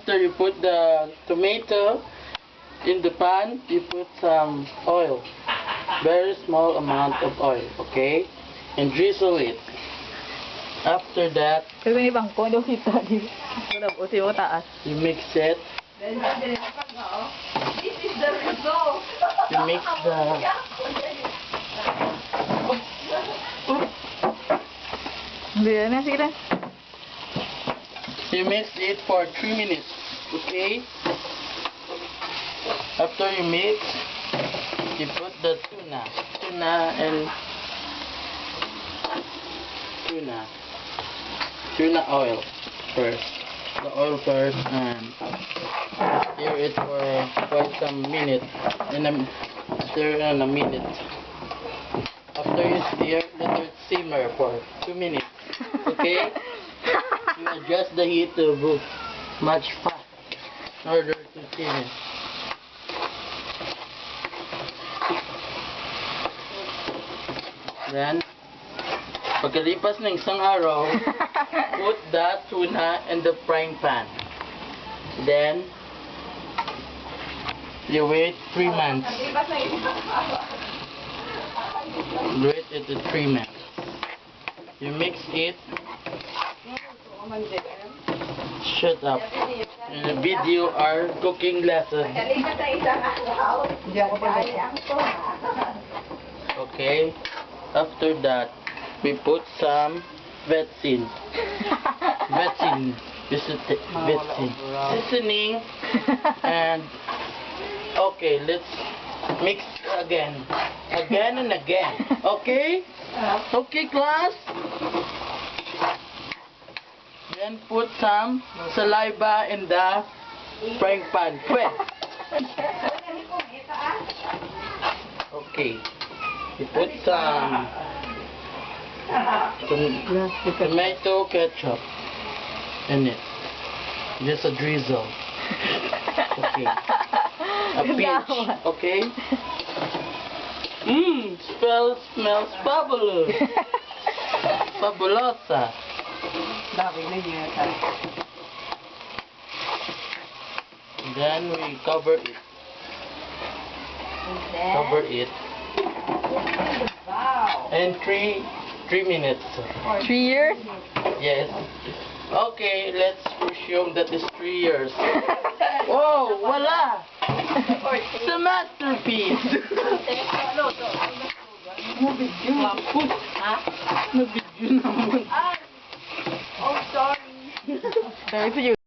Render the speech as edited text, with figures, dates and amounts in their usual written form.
After you put the tomato in the pan, you put some oil. Very small amount of oil, okay? And drizzle it. After that, Pero may bangko, daw kita di. Wala po siya taas. you mix it. This is the result. You mix the... Hindi na, sige na. You mix it for 3 minutes, okay? After you mix, you put the tuna oil first. The oil first, and stir it for quite some minutes. Stir in a minute. After you stir, let it simmer for 2 minutes. Okay? You adjust the heat to much fast in order to simmer. Then, pagkalipas ng isang araw, put the tuna in the frying pan. Then, you wait 3 months. Wait it to 3 months. You mix it. Shut up. In the video are cooking lesson. Okay. After that, we put some vetsin. Seasoning. And okay, let's mix again. Again and again. Okay? Okay, class? Then put some saliva in the frying pan. Quick. Okay. You put some tomato ketchup in it. Just a drizzle. Okay. A pinch. Okay. Smells fabulous. Fabulosa. Then we cover it. Cover it. And 3 minutes. 3 years? Yes. Okay, let's presume that is 3 years. Whoa, voila! It's a masterpiece! Nabidyo naman. Oh, sorry. Sorry for you.